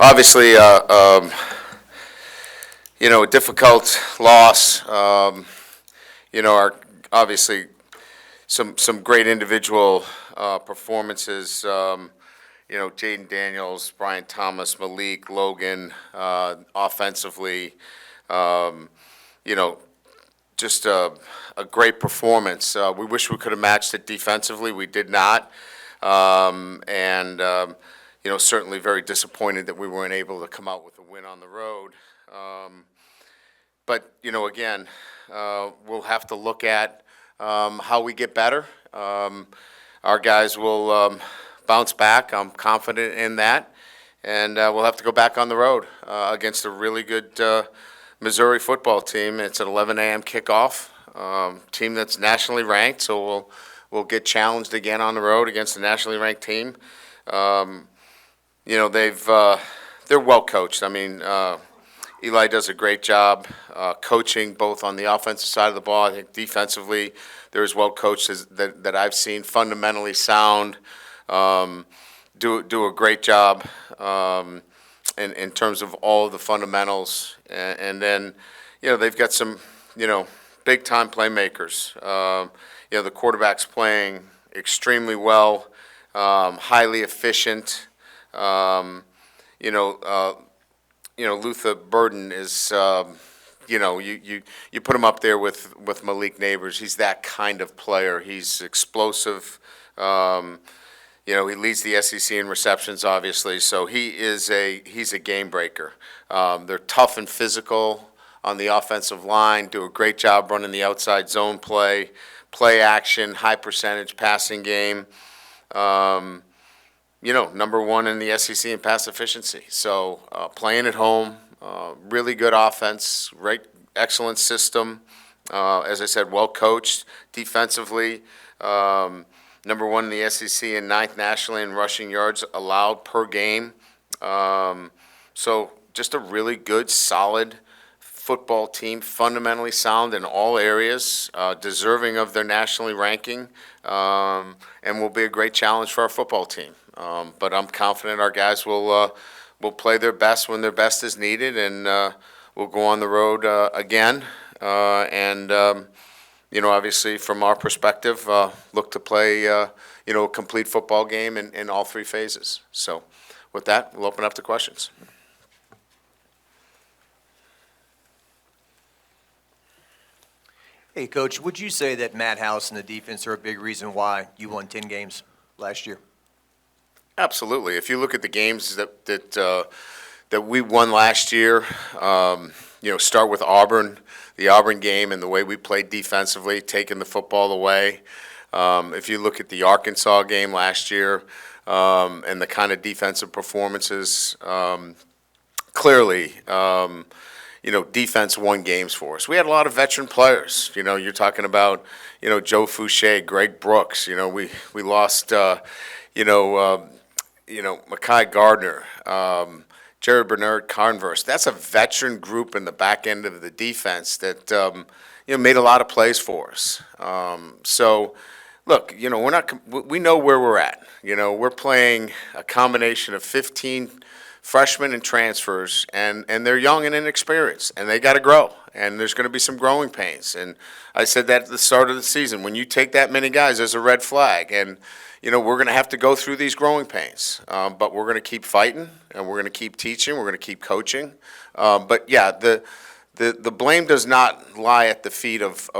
Obviously, a difficult loss. Our obviously some great individual performances. Jaden Daniels, Brian Thomas, Malik, Logan, offensively. Um, you know, just a great performance. We wish we could have matched it defensively. We did not. Certainly very disappointed that we weren't able to come out with a win on the road. Again, we'll have to look at how we get better. Our guys will bounce back. I'm confident in that. And we'll have to go back on the road against a really good Missouri football team. It's an 11 a.m. kickoff, team that's nationally ranked, so we'll get challenged again on the road against a nationally ranked team. They're well coached. I mean, Eli does a great job coaching both on the offensive side of the ball. I think defensively, they're as well coached as that I've seen. Fundamentally sound, do a great job in terms of all of the fundamentals. And then, they've got some, big time playmakers. The quarterback's playing extremely well, highly efficient. Luther Burden is, you put him up there with Malik Neighbors. He's that kind of player. He's explosive. He leads the SEC in receptions, obviously. So he's a game breaker. They're tough and physical on the offensive line. Do a great job running the outside zone play action, high percentage passing game. Number one in the SEC in pass efficiency. So playing at home, really good offense, excellent system. As I said, well coached defensively. Number one in the SEC and ninth nationally in rushing yards allowed per game. So just a really good, solid football team, fundamentally sound in all areas, deserving of their nationally ranking, and will be a great challenge for our football team. But I'm confident our guys will play their best when their best is needed, and we'll go on the road again. Obviously from our perspective, look to play a complete football game in all three phases. So with that, we'll open up to questions. Hey, Coach, would you say that Matt House and the defense are a big reason why you won 10 games last year? Absolutely. If you look at the games that we won last year, start with Auburn, the Auburn game and the way we played defensively, taking the football away. If you look at the Arkansas game last year and the kind of defensive performances, clearly, defense won games for us. We had a lot of veteran players. You're talking about, Joe Fouché, Greg Brooks. We lost, Mekhi Gardner, Jared Bernard, Converse. That's a veteran group in the back end of the defense that made a lot of plays for us. Look, we know where we're at. We're playing a combination of 15 freshmen and transfers, and they're young and inexperienced, and they got to grow, and there's going to be some growing pains. And I said that at the start of the season. When you take that many guys, there's a red flag, and we're going to have to go through these growing pains, but we're going to keep fighting, and we're going to keep teaching, we're going to keep coaching. The blame does not lie at the feet of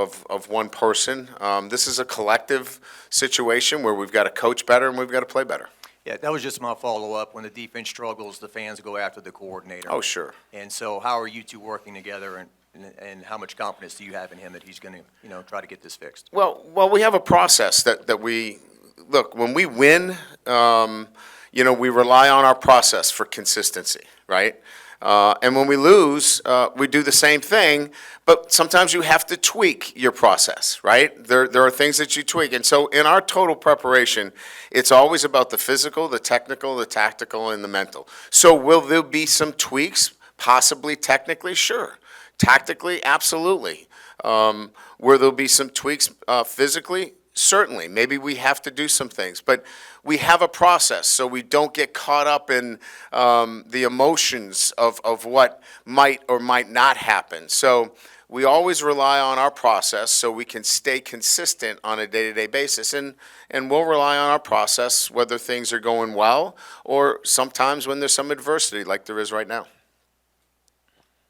one person. This is a collective situation where we've got to coach better and we've got to play better. Yeah, that was just my follow-up. When the defense struggles, the fans go after the coordinator. Oh, sure. And so how are you two working together, and how much confidence do you have in him that he's going to, try to get this fixed? Well, we have a process that we – look, when we win, we rely on our process for consistency, right? And when we lose, we do the same thing, but sometimes you have to tweak your process, right? There are things that you tweak. And so in our total preparation, it's always about the physical, the technical, the tactical, and the mental. So will there be some tweaks? Possibly, technically, sure. Tactically, absolutely. Where there'll be some tweaks physically, Certainly, maybe we have to do some things, but we have a process, so we don't get caught up in the emotions of what might or might not happen. So we always rely on our process so we can stay consistent on a day-to-day basis, and we'll rely on our process whether things are going well or sometimes when there's some adversity like there is right now.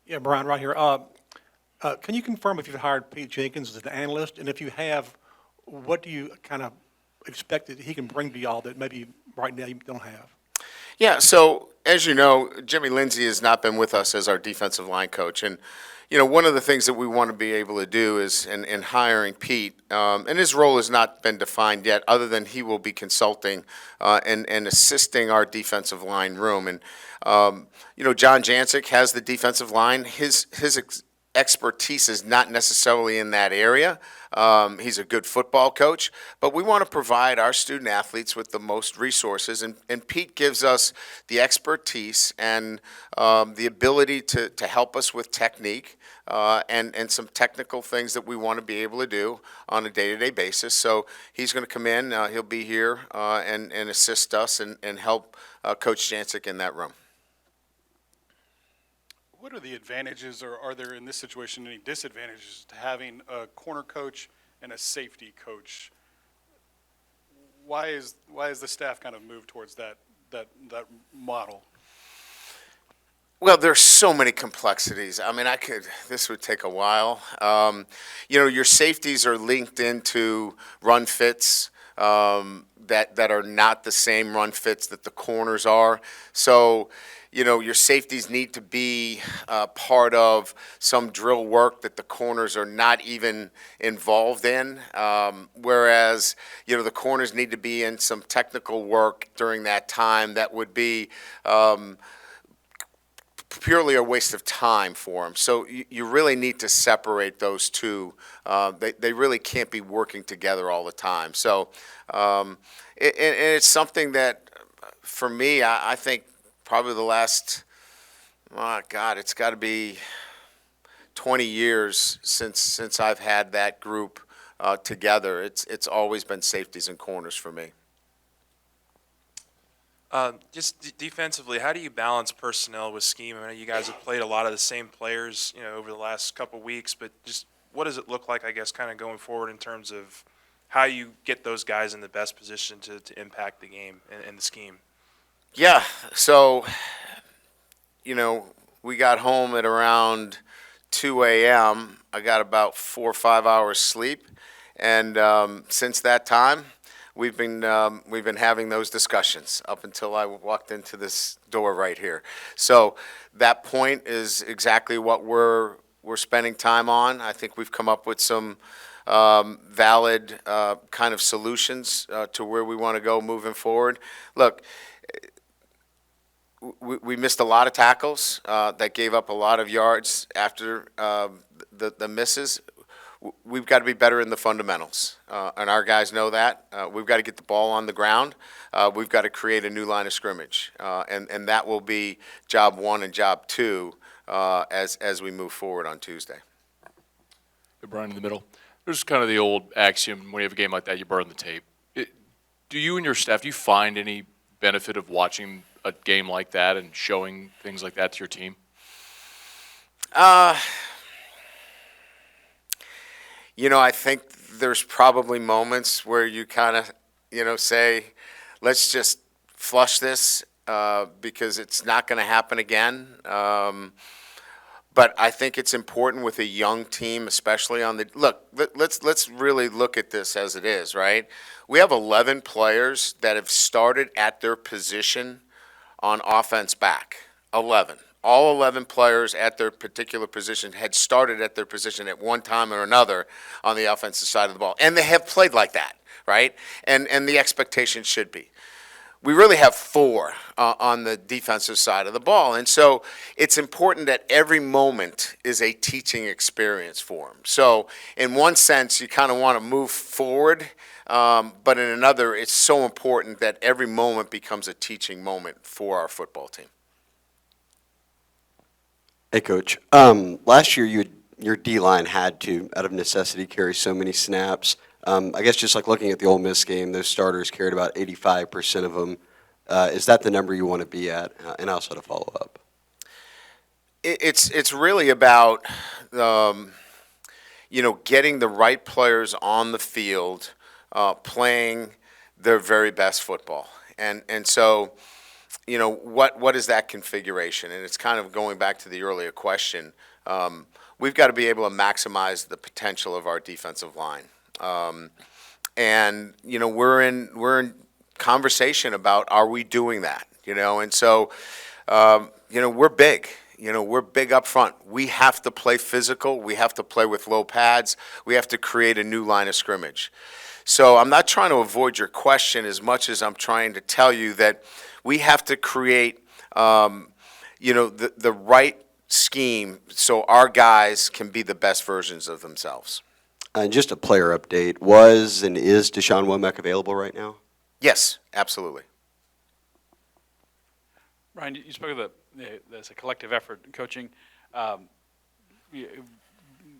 Yeah, Brian, right here. Can you confirm if you've hired Pete Jenkins as an analyst, and if you have, what do you kind of expect that he can bring to y'all that maybe right now you don't have? Yeah, so as you know, Jimmy Lindsay has not been with us as our defensive line coach. And, one of the things that we want to be able to do is, in hiring Pete, and his role has not been defined yet, other than he will be consulting and assisting our defensive line room. And, John Jancic has the defensive line. His expertise is not necessarily in that area. He's a good football coach, but we want to provide our student athletes with the most resources, and Pete gives us the expertise and the ability to help us with technique and some technical things that we want to be able to do on a day-to-day basis. So he's going to come in, he'll be here and assist us and help Coach Jancic in that room. What are the advantages, or are there in this situation any disadvantages to having a corner coach and a safety coach? Why is the staff kind of moved towards that model? Well, there's so many complexities. I mean, this would take a while. Your safeties are linked into run fits that are not the same run fits that the corners are. So, your safeties need to be part of some drill work that the corners are not even involved in, whereas, the corners need to be in some technical work during that time that would be purely a waste of time for them. So you really need to separate those two. They really can't be working together all the time. So it's something that, for me, I think probably the last, it's got to be 20 years since I've had that group together. It's always been safeties and corners for me. Just defensively, how do you balance personnel with scheme? I know you guys have played a lot of the same players, over the last couple of weeks, but just what does it look like, I guess, kind of going forward in terms of how you get those guys in the best position to impact the game and the scheme? Yeah, so, we got home at around 2 a.m. I got about 4 or 5 hours sleep, and since that time, we've been having those discussions up until I walked into this door right here. So that point is exactly what we're spending time on. I think we've come up with some valid kind of solutions to where we want to go moving forward. Look, we missed a lot of tackles that gave up a lot of yards after the misses. We've got to be better in the fundamentals, and our guys know that. We've got to get the ball on the ground. We've got to create a new line of scrimmage, and that will be job one and job two as we move forward on Tuesday. Hey, Brian, in the middle. There's kind of the old axiom, when you have a game like that, you burn the tape. Do you and your staff, do you find any benefit of watching a game like that and showing things like that to your team? I think there's probably moments where you kind of, say, let's just flush this because it's not going to happen again. But I think it's important with a young team, especially on the look. Let's really look at this as it is, right? We have 11 players that have started at their position on offense back. 11. All 11 players at their particular position had started at their position at one time or another on the offensive side of the ball. And they have played like that, right? And the expectation should be. We really have 4 on the defensive side of the ball. And so it's important that every moment is a teaching experience for them. So in one sense, you kind of want to move forward, but in another, it's so important that every moment becomes a teaching moment for our football team. Hey, Coach. Last year, your D-line had to, out of necessity, carry so many snaps. I guess just like looking at the Ole Miss game, those starters carried about 85% of them. Is that the number you want to be at? And I also had a follow-up. It's really about, getting the right players on the field, playing their very best football. And so, what is that configuration? And it's kind of going back to the earlier question. We've got to be able to maximize the potential of our defensive line. We're in conversation about, are we doing that? And so, we're big. We're big up front. We have to play physical. We have to play with low pads. We have to create a new line of scrimmage. So I'm not trying to avoid your question as much as I'm trying to tell you that we have to create, the right scheme so our guys can be the best versions of themselves. And just a player update, was and is Deshaun Womack available right now? Yes, absolutely. Brian, you spoke of there's a collective effort in coaching.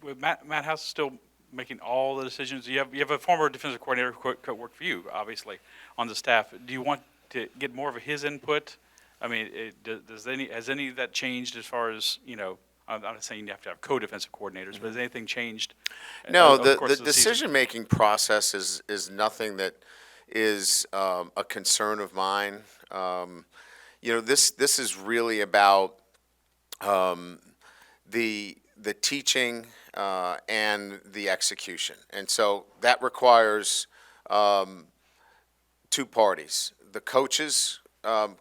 With Matt House still making all the decisions. You have a former defensive coordinator who worked for you, obviously, on the staff. Do you want to get more of his input? I mean, has any of that changed as far as, I'm not saying you have to have co-defensive coordinators, but has anything changed? No, over the course of season? decision-making process is nothing that is a concern of mine. This is really about the teaching and the execution, and so that requires two parties: the coaches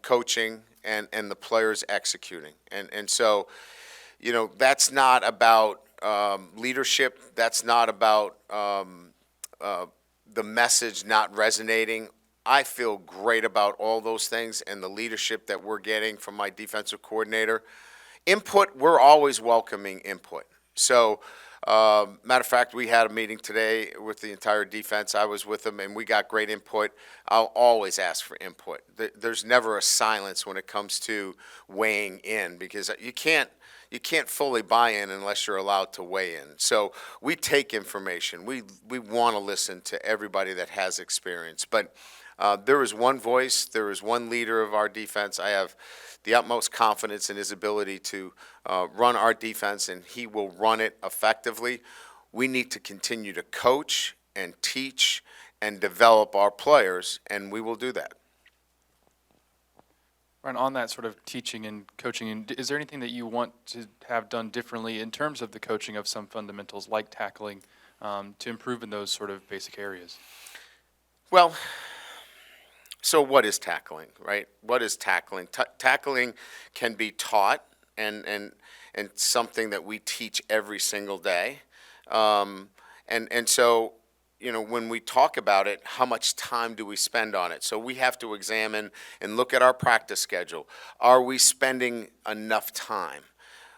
coaching and the players executing, and so that's not about leadership. That's not about the message not resonating. I feel great about all those things and the leadership that we're getting from my defensive coordinator. Input, we're always welcoming input. So, matter of fact, we had a meeting today with the entire defense. I was with them, and we got great input. I'll always ask for input. There's never a silence when it comes to weighing in, because you can't fully buy in unless you're allowed to weigh in. So we take information. We want to listen to everybody that has experience. But there is one voice. There is one leader of our defense. I have the utmost confidence in his ability to run our defense, and he will run it effectively. We need to continue to coach and teach and develop our players, and we will do that. Ryan, on that sort of teaching and coaching, is there anything that you want to have done differently in terms of the coaching of some fundamentals like tackling to improve in those sort of basic areas? Well, so what is tackling, right? What is tackling? Tackling can be taught and something that we teach every single day. And so, when we talk about it, how much time do we spend on it? So we have to examine and look at our practice schedule. Are we spending enough time?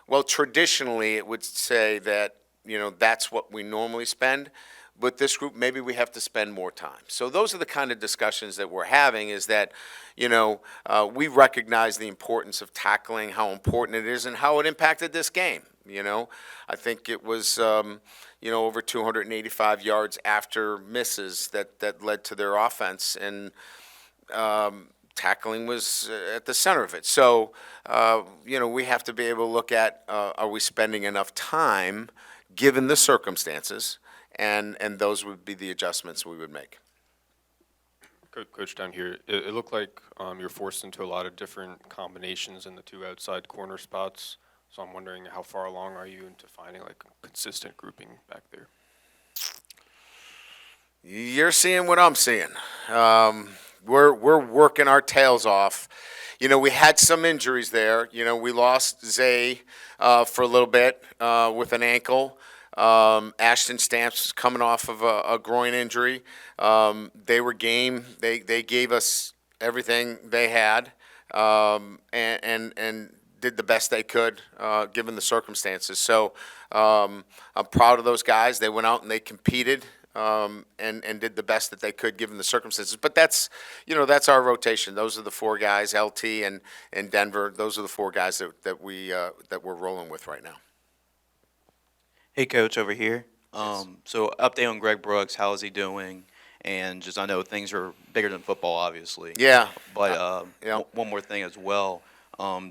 Well, traditionally, it would say that, that's what we normally spend. With this group, maybe we have to spend more time. So those are the kind of discussions that we're having, is that, we recognize the importance of tackling, how important it is, and how it impacted this game. I think it was, over 285 yards after misses that led to their offense, and tackling was at the center of it. So, we have to be able to look at, are we spending enough time given the circumstances? And those would be the adjustments we would make. Coach, down here, it looked like you're forced into a lot of different combinations in the two outside corner spots. So I'm wondering, how far along are you into finding like a consistent grouping back there? You're seeing what I'm seeing. We're working our tails off. We had some injuries there. We lost Zay for a little bit with an ankle. Ashton Stamps is coming off of a groin injury. They were game. They gave us everything they had, and did the best they could given the circumstances. So I'm proud of those guys. They went out and they competed and did the best that they could given the circumstances. But that's our rotation. Those are the four guys, LT and Denver. Those are the four guys that we're rolling with right now. Hey, Coach, over here. So update on Greg Brooks, how is he doing? And just, I know things are bigger than football, obviously. Yeah. But yeah. one more thing as well,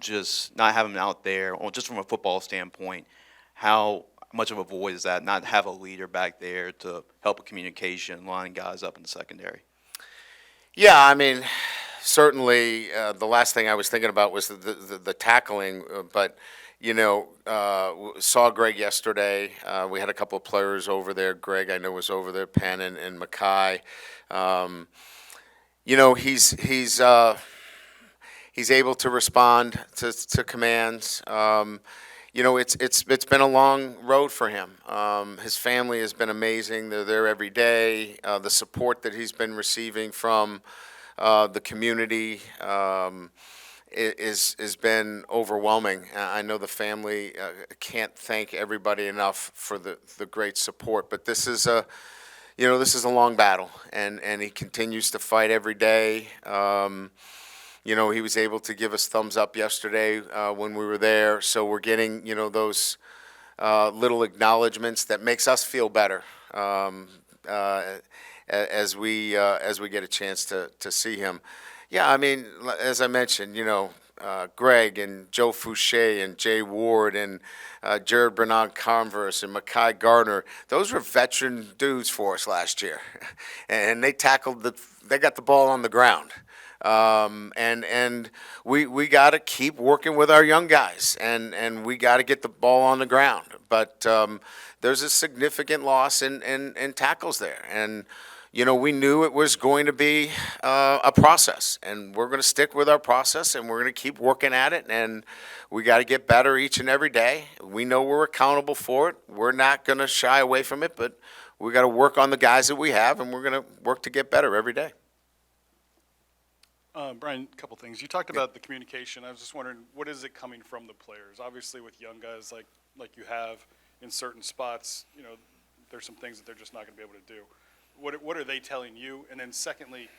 just not having him out there, or just from a football standpoint, how much of a void is that, not have a leader back there to help with communication, line guys up in the secondary? Yeah, I mean, certainly, the last thing I was thinking about was the tackling, but, saw Greg yesterday. We had a couple of players over there. Greg, I know, was over there, Penn and Mackay. He's able to respond to commands. It's been a long road for him. His family has been amazing. They're there every day. The support that he's been receiving from the community has been overwhelming. I know the family can't thank everybody enough for the great support. But this is a long battle, and he continues to fight every day. He was able to give us thumbs up yesterday when we were there. So we're getting, those little acknowledgments that makes us feel better as we get a chance to see him. Yeah, I mean, as I mentioned, Greg and Joe Fouché and Jay Ward and Jared Bernard Converse and Mackay Gardner, those were veteran dudes for us last year. And they got the ball on the ground. And we got to keep working with our young guys, and we got to get the ball on the ground. But there's a significant loss in tackles there, and we knew it was going to be a process, and we're going to stick with our process, and we're going to keep working at it, and we got to get better each and every day. We know we're accountable for it. We're not going to shy away from it, but we got to work on the guys that we have, and we're going to work to get better every day. Brian, a couple things. You talked about the communication. I was just wondering, what is it coming from the players? Obviously, with young guys like you have in certain spots, there's some things that they're just not going to be able to do. What are they telling you? And then secondly,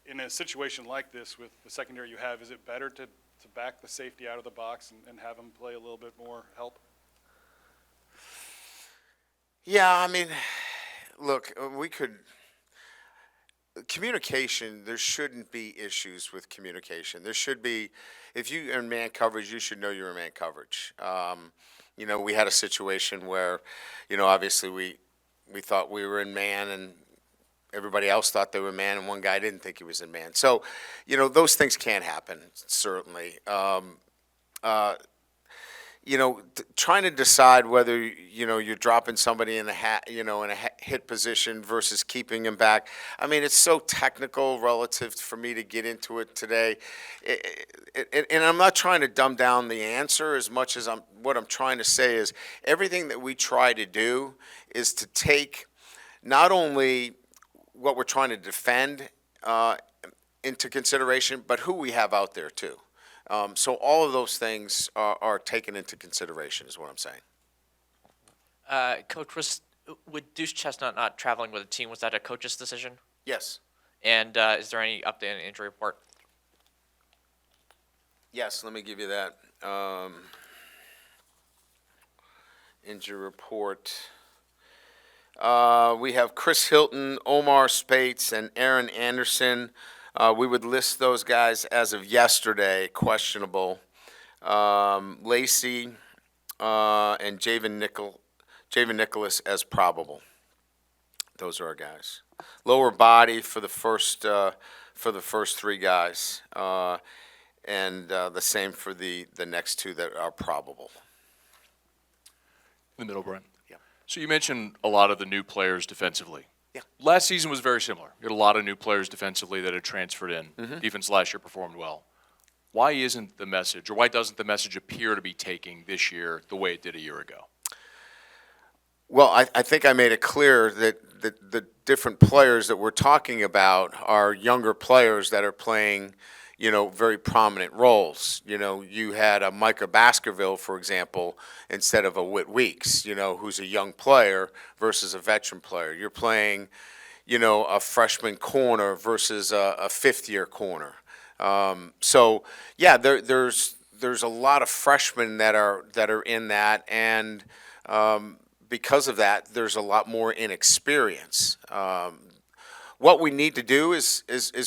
in a situation like this with the secondary you have, is it better to back the safety out of the box and have them play a little bit more help? Yeah, I mean, look, communication, there shouldn't be issues with communication. There should be, if you are in man coverage, you should know you're in man coverage. We had a situation where, obviously we thought we were in man, and everybody else thought they were in man, and one guy didn't think he was in man. So, those things can happen, certainly. Trying to decide whether, you're dropping somebody in a hit position versus keeping him back. I mean, it's so technical relative for me to get into it today. And I'm not trying to dumb down the answer as much as what I'm trying to say is everything that we try to do is to take not only what we're trying to defend into consideration, but who we have out there too. So all of those things are taken into consideration, is what I'm saying. Coach, with Deuce Chestnut not traveling with the team, was that a coach's decision? Yes. And is there any update on the injury report? Yes, let me give you that. Injury report. We have Chris Hilton, Omar Spates, and Aaron Anderson. We would list those guys as of yesterday, questionable. Lacey and Javen Nicholas as probable. Those are our guys. Lower body for the first three guys, and the same for the next two that are probable. In the middle, Brian. Yeah. So you mentioned a lot of the new players defensively. Yeah. Last season was very similar. You had a lot of new players defensively that had transferred in. Mm-hmm. Defense last year performed well. Why isn't the message, or why doesn't the message appear to be taking this year the way it did a year ago? Well, I think I made it clear that the different players that we're talking about are younger players that are playing, very prominent roles. You had a Micah Baskerville, for example, instead of a Whit Weeks, who's a young player versus a veteran player. You're playing, a freshman corner versus a fifth-year corner. So, yeah, there's a lot of freshmen that are in that, and because of that, there's a lot more inexperience. What we need to do is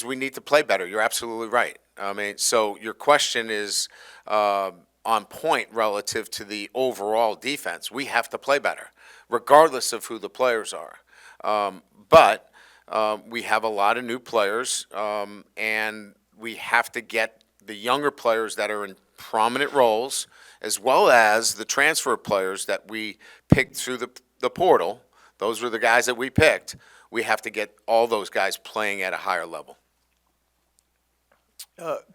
we need to play better. You're absolutely right. I mean, so your question is on point relative to the overall defense. We have to play better, regardless of who the players are. But we have a lot of new players, and we have to get the younger players that are in prominent roles, as well as the transfer players that we picked through the portal. Those were the guys that we picked. We have to get all those guys playing at a higher level.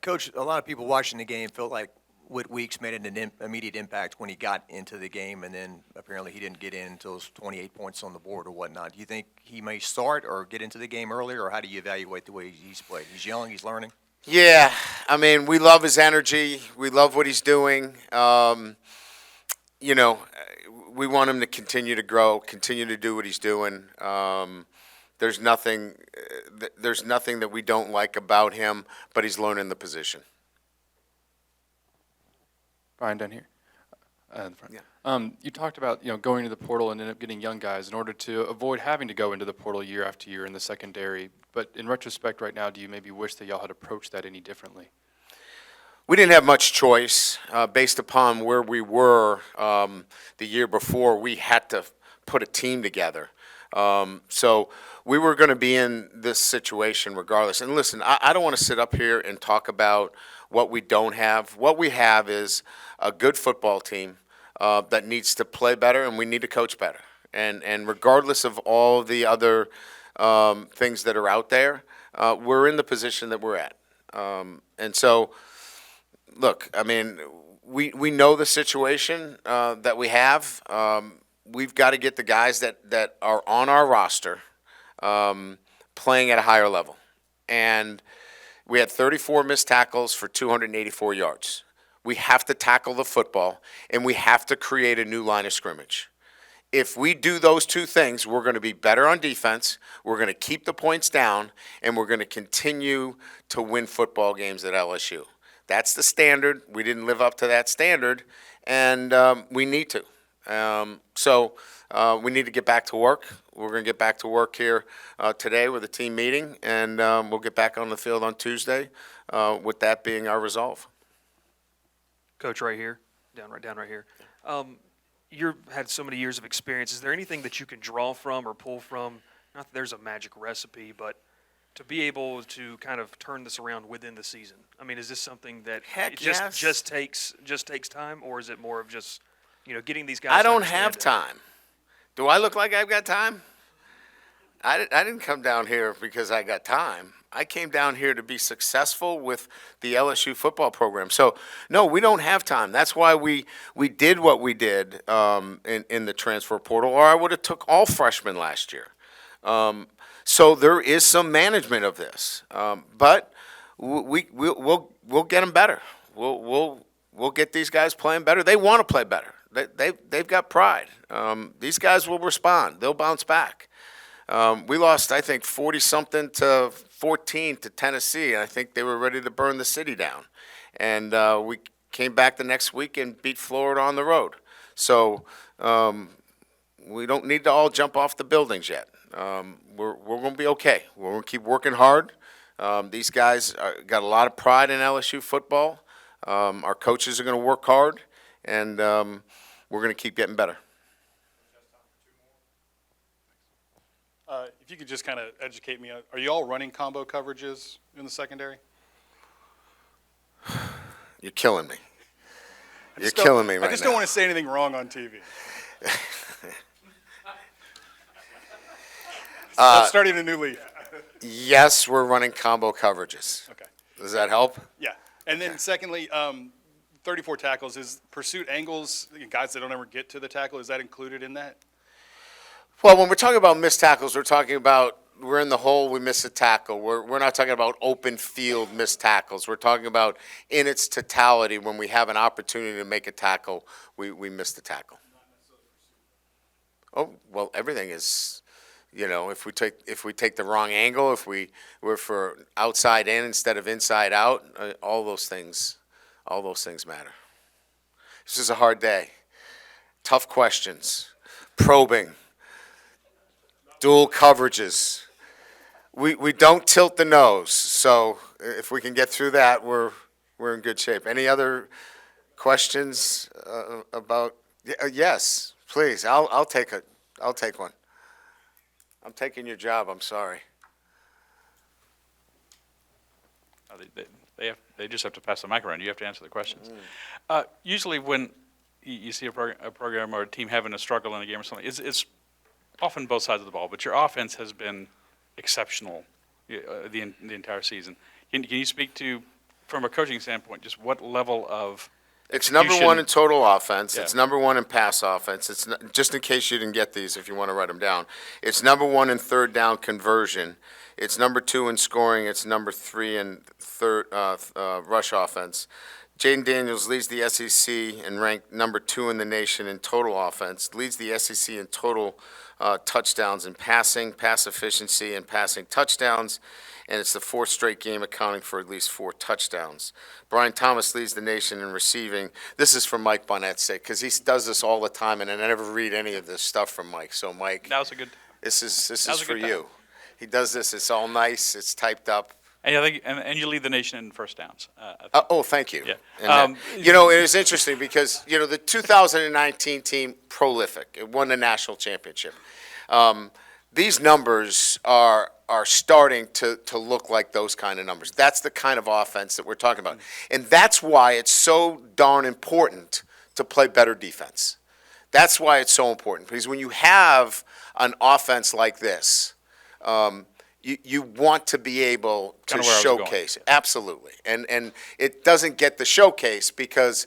Coach, a lot of people watching the game felt like Whit Weeks made an immediate impact when he got into the game, and then apparently he didn't get in until it was 28 points on the board or whatnot. Do you think he may start or get into the game earlier, or how do you evaluate the way he's played? He's young, he's learning. Yeah, I mean, we love his energy. We love what he's doing. You know, we want him to continue to grow, continue to do what he's doing. There's nothing that we don't like about him, but he's learning the position. Brian, down here. In the front. Yeah. You talked about going to the portal and end up getting young guys in order to avoid having to go into the portal year after year in the secondary. But in retrospect, right now, do you maybe wish that y'all had approached that any differently? We didn't have much choice based upon where we were the year before. We had to put a team together. So we were going to be in this situation regardless. And listen, I don't want to sit up here and talk about what we don't have. What we have is a good football team that needs to play better, and we need to coach better. And regardless of all the other things that are out there, we're in the position that we're at. And so, look, I mean, we know the situation that we have. We've got to get the guys that are on our roster playing at a higher level. And we had 34 missed tackles for 284 yards. We have to tackle the football, and we have to create a new line of scrimmage. If we do those two things, we're going to be better on defense, we're going to keep the points down, and we're going to continue to win football games at LSU. That's the standard. We didn't live up to that standard, and we need to. So we need to get back to work. We're going to get back to work here today with a team meeting, and we'll get back on the field on Tuesday with that being our resolve. Coach, right here, down right here. You've had so many years of experience. Is there anything that you can draw from or pull from? Not that there's a magic recipe, but to be able to kind of turn this around within the season. I mean, is this something that just takes time, or is it more of just getting these guys? I don't have time. Do I look like I've got time? I didn't come down here because I got time. I came down here to be successful with the LSU football program. So, no, we don't have time. That's why we did what we did in the transfer portal, or I would have took all freshmen last year. So there is some management of this, but we'll get them better. We'll get these guys playing better. They want to play better. They've got pride. These guys will respond. They'll bounce back. We lost, I think, 40-something to 14 to Tennessee, and I think they were ready to burn the city down. And we came back the next week and beat Florida on the road. So we don't need to all jump off the buildings yet. We're going to be okay. We're going to keep working hard. These guys got a lot of pride in LSU football. Our coaches are going to work hard, and we're going to keep getting better. If you could just kind of educate me, are you all running combo coverages in the secondary? You're killing me. You're killing me right now. I just don't want to say anything wrong on TV. Starting a new leaf. Yes, we're running combo coverages. Okay. Does that help? Yeah. And then secondly, 34 tackles, is pursuit angles, guys that don't ever get to the tackle, is that included in that? Well, when we're talking about missed tackles, we're talking about we're in the hole, we miss a tackle. We're not talking about open field missed tackles. We're talking about in its totality, when we have an opportunity to make a tackle, we miss the tackle. Oh, well, everything is, if we take the wrong angle, if we're for outside in instead of inside out, all those things matter. This is a hard day. Tough questions. probing, dual coverages. We don't tilt the nose, so if we can get through that, we're in good shape. Any other questions about? Yes, please. I'll take one. I'm taking your job. I'm sorry. They just have to pass the mic around. You have to answer the questions. Usually when you see a program or a team having a struggle in a game or something, it's often both sides of the ball, but your offense has been exceptional the entire season. Can you speak to, from a coaching standpoint, just what level of It's number one in total offense. Yeah. It's number one in pass offense. It's just in case you didn't get these, if you want to write them down. It's number one in third down conversion. It's number two in scoring. It's number three in third rush offense. Jaden Daniels leads the SEC and ranked number two in the nation in total offense. Leads the SEC in total touchdowns in passing, pass efficiency, and passing touchdowns. And it's the fourth straight game accounting for at least 4 touchdowns. Brian Thomas leads the nation in receiving. This is from Mike Bonnett's sake, because he does this all the time, and I never read any of this stuff from Mike. So, Mike, that was a good. this is was a for good time. you. He does this. It's all nice. It's typed up. And I think, and you lead the nation in first downs. I think. Oh, thank you. Yeah. And, it was interesting because, the 2019 team, prolific. It won the national championship. These numbers are starting to look like those kind of numbers. That's the kind of offense that we're talking about. And that's why it's so darn important to play better defense. That's why it's so important. Because when you have an offense like this, you want to be able to Kinda where I was going. showcase. Absolutely. And it doesn't get the showcase because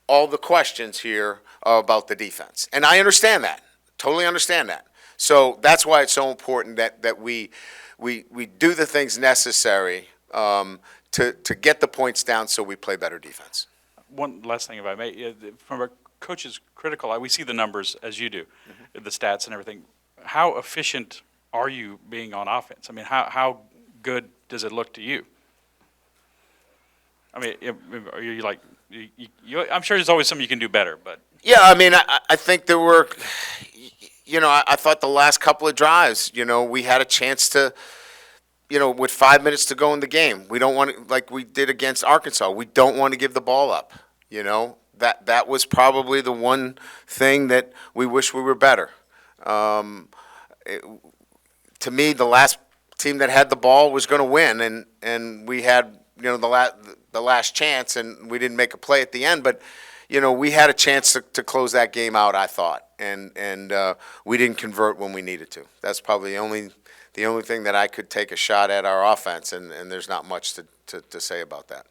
all the questions here are about the defense. And I understand that. Totally understand that. So that's why it's so important that we do the things necessary to get the points down so we play better defense. One last thing, if I may, from a coach's critical eye, we see the numbers as you do, the stats and everything. How efficient are you being on offense? I mean, how good does it look to you? I mean, are you like, I'm sure there's always something you can do better, but. Yeah, I mean, I think there were, I thought the last couple of drives, we had a chance to, with 5 minutes to go in the game. We don't want to, like we did against Arkansas, we don't want to give the ball up, That was probably the one thing that we wish we were better. To me, the last team that had the ball was going to win, and we had, the last chance, and we didn't make a play at the end, but we had a chance to close that game out, I thought, and we didn't convert when we needed to. That's probably the only thing that I could take a shot at our offense, and there's not much to say about that.